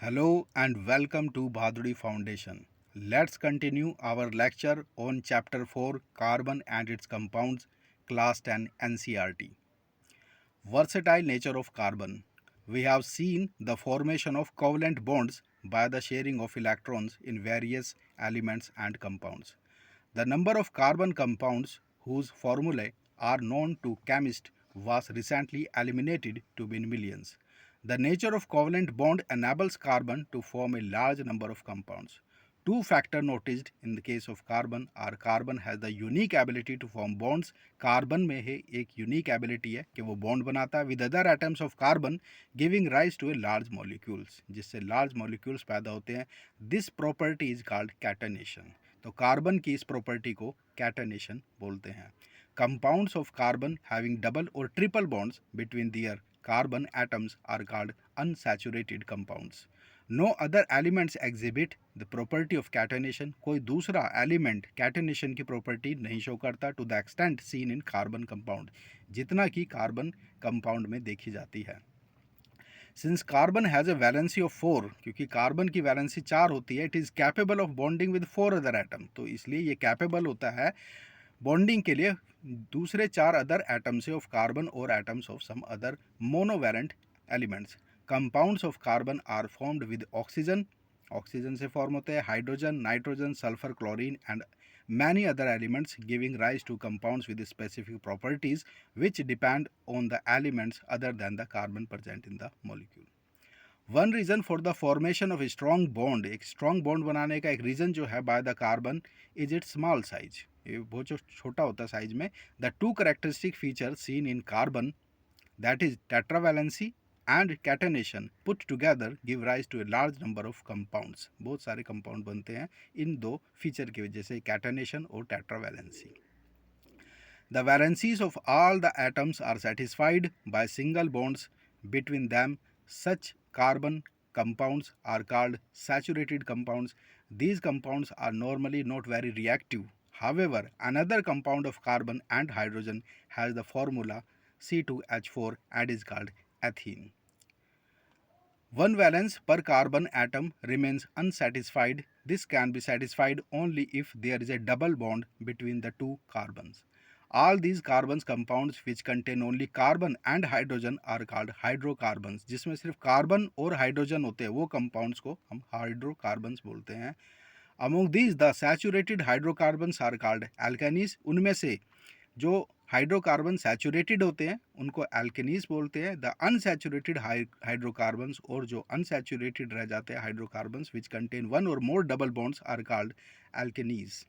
Hello and welcome to Bhaduri Foundation. Let's continue our lecture on Chapter 4 Carbon and its Compounds, Class 10 NCERT. Versatile nature of carbon. We have seen the formation of covalent bonds by the sharing of electrons in various elements and compounds. The number of carbon compounds whose formulae are known to chemists was recently eliminated to be in millions. The nature of covalent bond enables carbon to form a large number of compounds. Two factors noticed in the case of carbon are carbon has the unique ability to form bonds. Carbon में है एक unique ability है कि वो bond बनाता है with other atoms of carbon giving rise to a large molecules, जिससे large molecules पैदा होते हैं. This property is called catenation. तो कार्बन की इस प्रॉपर्टी को कैटनेशन बोलते हैं. Compounds of carbon having double और triple bonds between their carbon atoms are called unsaturated compounds. No other elements exhibit the property of catenation. कोई दूसरा element catenation की प्रॉपर्टी नहीं शो करता to the extent seen in carbon compound, जितना कि carbon compound में देखी जाती है. Since carbon has a valency of 4, क्योंकि कार्बन की वैलेंसी 4 होती है, it is capable of bonding with 4 other atom. तो इसलिए ये कैपेबल होता है बॉन्डिंग के लिए दूसरे 4 अदर एटम से ऑफ कार्बन और atoms of some other monovalent elements. Compounds of carbon are formed with oxygen. Oxygen से फॉर्म होते हैं hydrogen, nitrogen, sulphur, chlorine and many other elements, giving rise to compounds with specific properties which depend on the elements other than the carbon present in the molecule. One reason for the formation of a strong bond, एक strong bond बनाने का एक reason जो है by the carbon is its small size. ये बहुत जो छोटा होता है साइज में. The two characteristic features seen in carbon, that is tetravalency and catenation, put together give rise to a large number of compounds. बहुत सारे कंपाउंड बनते हैं इन दो फीचर की वजह से, कैटेनेशन और tetravalency. The valencies of all the atoms are satisfied by single bonds between them. Such carbon compounds are called saturated compounds. These compounds are normally not very reactive. However, another compound of carbon and hydrogen has the formula C2H4 and is called ethene. One valence per carbon atom remains unsatisfied. This can be satisfied only if there is a double bond between the two carbons. All these carbons compounds which contain only carbon and hydrogen are called hydrocarbons. जिसमें सिर्फ carbon और hydrogen होते हैं वो compounds को हम hydrocarbons बोलते हैं. Among these the saturated hydrocarbons are called alkanes. उनमें से जो हाइड्रोकार्बन सैचुरेटेड होते हैं उनको एल्केनीज बोलते हैं. द अनसैचुरेटेड हाइड्रोकार्बन्स, और जो अनसैचुरेटेड रह जाते हैं हाइड्रोकार्बन्स विच कंटेन वन और more double bonds are called alkenes.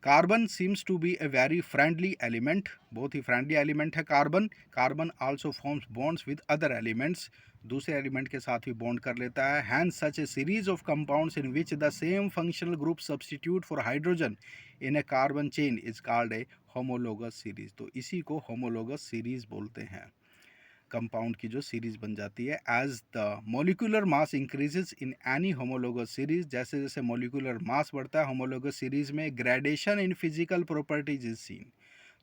Carbon seems to be a very friendly element. बहुत ही फ्रेंडली एलिमेंट है carbon. Carbon also forms bonds with other elements. दूसरे एलिमेंट के साथ भी बॉन्ड कर लेता है. Hence such a series of compounds in which the same functional group substitute for hydrogen in a carbon chain is called a homologous series. तो इसी को होमोलोगस सीरीज बोलते हैं. कंपाउंड की जो सीरीज बन जाती है. As the molecular mass increases in any homologous series, जैसे जैसे मोलिकुलर मास बढ़ता है होमोलोगस सीरीज में, gradation in physical properties is seen.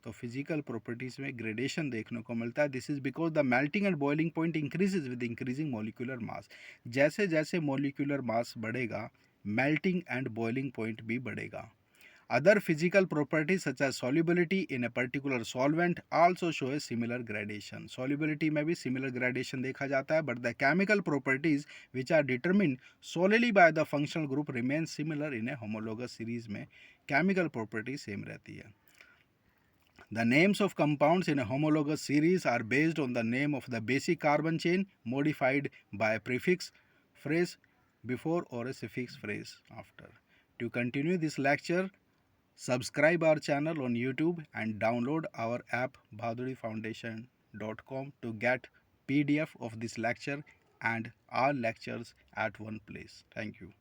तो फिजिकल प्रॉपर्टीज में ग्रेडेशन देखने को मिलता है. This is because the melting and boiling point increases with increasing molecular mass. जैसे जैसे मोलिकुलर मास बढ़ेगा मेल्टिंग एंड बॉइलिंग पॉइंट भी बढ़ेगा. Other physical properties such as solubility in a particular solvent also show a similar gradation. Solubility में भी similar gradation देखा जाता है, but the chemical properties which are determined solely by the functional group remain similar in a homologous series में chemical property same रहती है. The names of compounds in a homologous series are based on the name of the basic carbon chain modified by a prefix phrase before or a suffix phrase after. To continue this lecture, subscribe our channel on YouTube and download our app bhadurifoundation.com to get PDF of this lecture and all lectures at one place. Thank you.